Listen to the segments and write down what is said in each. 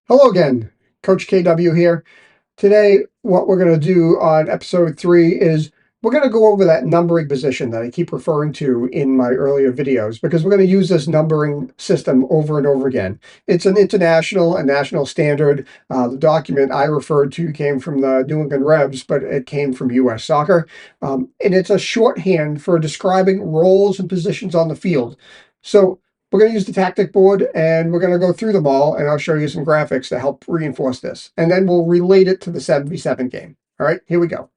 Hello again, Coach KW here. Today, what we're going to do on episode 3 is we're going to go over that numbering position that I keep referring to in my earlier videos because we're going to use this numbering system over and over again. It's an international and national standard. The document I referred to came from the New England Revs, but it came from US Soccer. And it's a shorthand for describing roles and positions on the field. So we're going to use the tactic board and we're going to go through them all, and I'll show you some graphics to help reinforce this. And then we'll relate it to the 7v7 game. All right, here we go.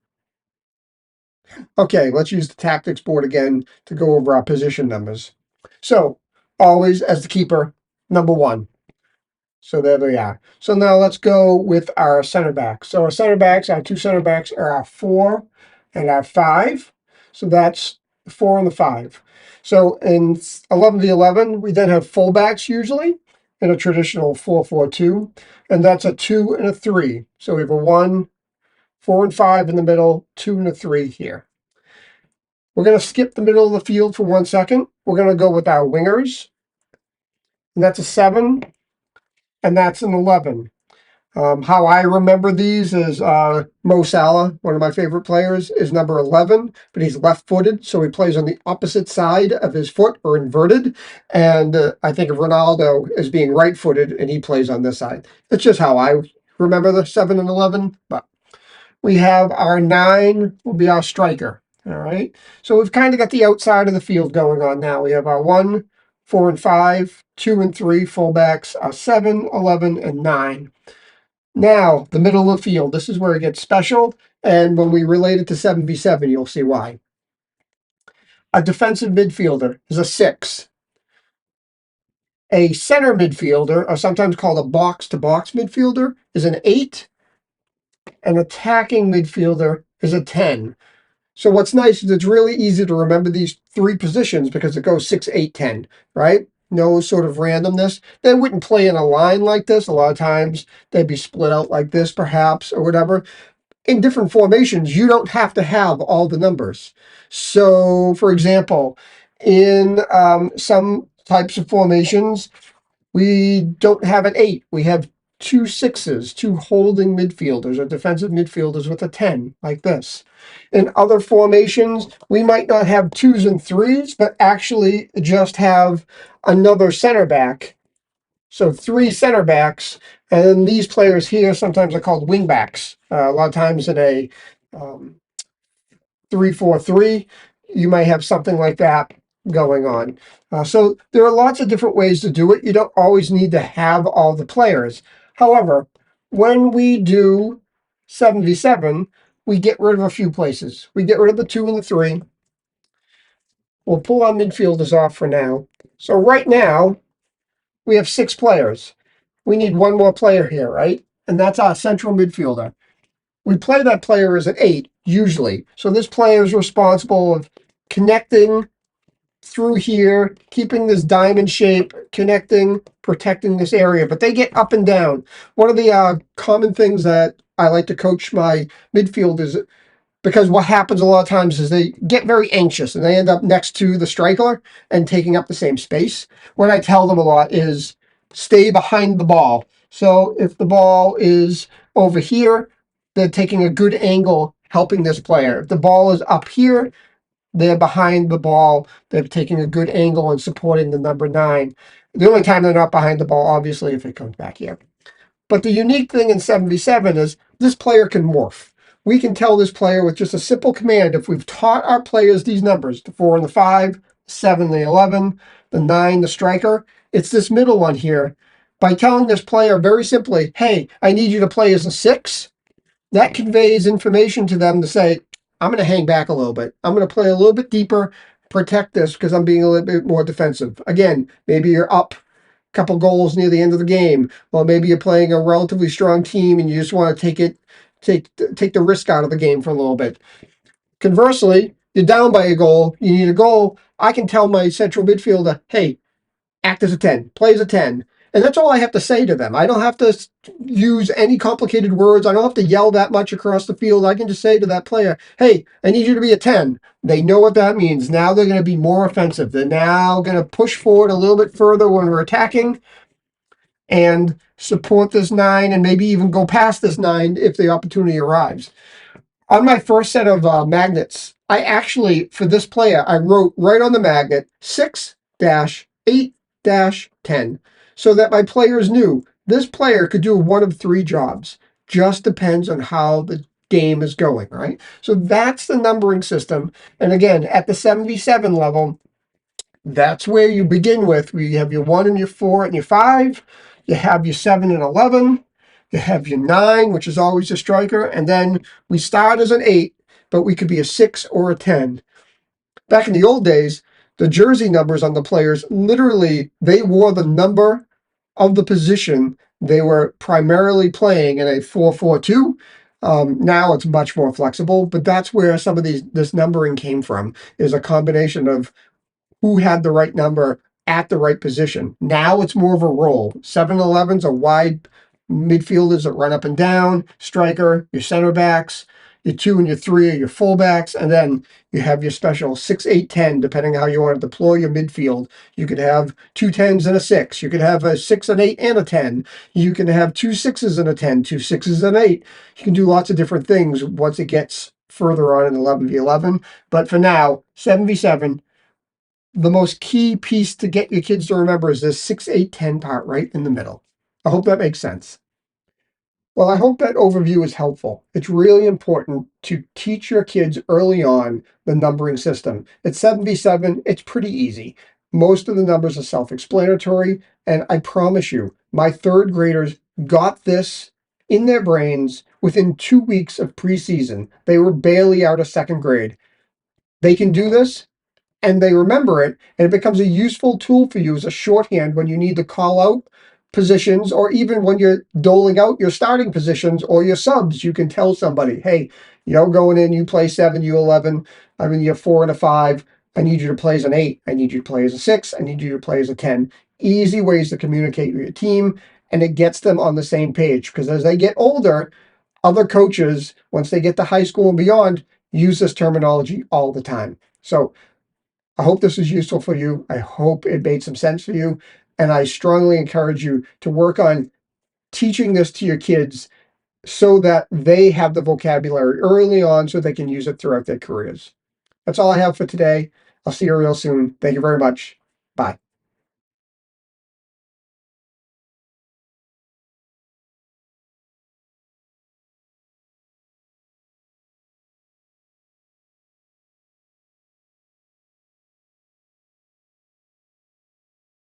Okay, let's use the tactics board again to go over our position numbers. So, always as the keeper, number 1. So there they are. So now let's go with our center backs. So our center backs, our 2 center backs are our 4 and our 5. So that's the 4 and the 5. So in 11v11, we then have fullbacks usually in a traditional 4-4-2, and that's a 2 and a 3. So we have a 1, 4 and 5 in the middle, 2 and a 3 here. We're going to skip the middle of the field for 1 second. We're going to go with our wingers, and that's a 7, and that's an 11. How I remember these is Mo Salah, one of my favorite players, is number 11, but he's left-footed, so he plays on the opposite side of his foot, or inverted. And I think of Ronaldo as being right-footed, and he plays on this side. It's just how I remember the 7 and 11. But we have our 9 will be our striker. All right, so we've kind of got the outside of the field going on now. We have our 1, 4 and 5, 2 and 3 fullbacks, our 7, 11, and 9. Now, the middle of the field, this is where it gets special, and when we relate it to 7v7, you'll see why. A defensive midfielder is a 6. A center midfielder, or sometimes called a box-to-box midfielder, is an 8. An attacking midfielder is a 10. So what's nice is it's really easy to remember these 3 positions because it goes 6, 8, 10, right? No sort of randomness. They wouldn't play in a line like this. A lot of times they'd be split out like this, perhaps, or whatever. In different formations, you don't have to have all the numbers. So, for example, in some types of formations, we don't have an 8. We have 2 6s, 2 holding midfielders or defensive midfielders with a 10, like this. In other formations, we might not have 2s and 3s, but actually just have another center back. So 3 center backs, and these players here sometimes are called wing backs. A lot of times in a 3-4-3, you may have something like that going on. So there are lots of different ways to do it. You don't always need to have all the players. However, when we do 7v7, we get rid of a few places. We get rid of the 2 and the 3. We'll pull our midfielders off for now. So right now, we have 6 players. We need 1 more player here, right? And that's our central midfielder. We play that player as an 8, usually. So this player is responsible of connecting through here, keeping this diamond shape, connecting, protecting this area. But they get up and down. One of the common things that I like to coach my midfielders, because what happens a lot of times is they get very anxious and they end up next to the striker and taking up the same space. What I tell them a lot is stay behind the ball. So if the ball is over here, they're taking a good angle helping this player. If the ball is up here, they're behind the ball. They're taking a good angle and supporting the number 9. The only time they're not behind the ball, obviously, if it comes back here. But the unique thing in 7v7 is this player can morph. We can tell this player with just a simple command, if we've taught our players these numbers, the 4 and the 5, 7, the 11, the 9, the striker, it's this middle one here. By telling this player very simply, hey, I need you to play as a 6, that conveys information to them to say, I'm going to hang back a little bit. I'm going to play a little bit deeper, protect this because I'm being a little bit more defensive. Again, maybe you're up a couple goals near the end of the game, or maybe you're playing a relatively strong team and you just want to take the risk out of the game for a little bit. Conversely, you're down by a goal, you need a goal. I can tell my central midfielder, hey, act as a 10, play as a 10. And that's all I have to say to them. I don't have to use any complicated words. I don't have to yell that much across the field. I can just say to that player, hey, I need you to be a 10. They know what that means. Now they're going to be more offensive. They're now going to push forward a little bit further when we're attacking. And support this 9, and maybe even go past this 9 if the opportunity arrives. On my first set of magnets, I actually, for this player, I wrote right on the magnet 6-8-10 so that my players knew this player could do one of 3 jobs. Just depends on how the game is going, right? So that's the numbering system. And again, at the 77 level, that's where you begin with. We have your 1 and your 4 and your 5. You have your 7 and 11. You have your 9, which is always a striker. And then we start as an 8, but we could be a 6 or a 10. Back in the old days, the jersey numbers on the players, literally, they wore the number of the position they were primarily playing in a 4-4-2. Now it's much more flexible, but that's where some of this numbering came from, is a combination of who had the right number at the right position. Now it's more of a role. 7-Elevens are wide midfielders that run up and down, striker, your center backs, your 2 and your 3 are your fullbacks, and then you have your special 6-8-10, depending on how you want to deploy your midfield. You could have 2 10s and a 6. You could have a 6, an 8, and a 10. You can have 2 6s and a 10, 2 6s and an 8. You can do lots of different things once it gets further on in 11v11. But for now, 7v7, the most key piece to get your kids to remember is this 6-8-10 part right in the middle. I hope that makes sense. Well, I hope that overview is helpful. It's really important to teach your kids early on the numbering system. At 7v7, it's pretty easy. Most of the numbers are self-explanatory, and I promise you, my 3rd graders got this in their brains within 2 weeks of preseason. They were barely out of 2nd grade. They can do this, and they remember it, and it becomes a useful tool for you as a shorthand when you need to call out positions, or even when you're doling out your starting positions or your subs. You can tell somebody, hey, going in, you play 7, you 11, I'm in your 4 and a 5, I need you to play as an 8, I need you to play as a 6, I need you to play as a 10. Easy ways to communicate with your team, and it gets them on the same page, because as they get older, other coaches, once they get to high school and beyond, use this terminology all the time. So I hope this was useful for you. I hope it made some sense for you. And I strongly encourage you to work on teaching this to your kids so that they have the vocabulary early on so they can use it throughout their careers. That's all I have for today. I'll see you real soon. Thank you very much. Bye.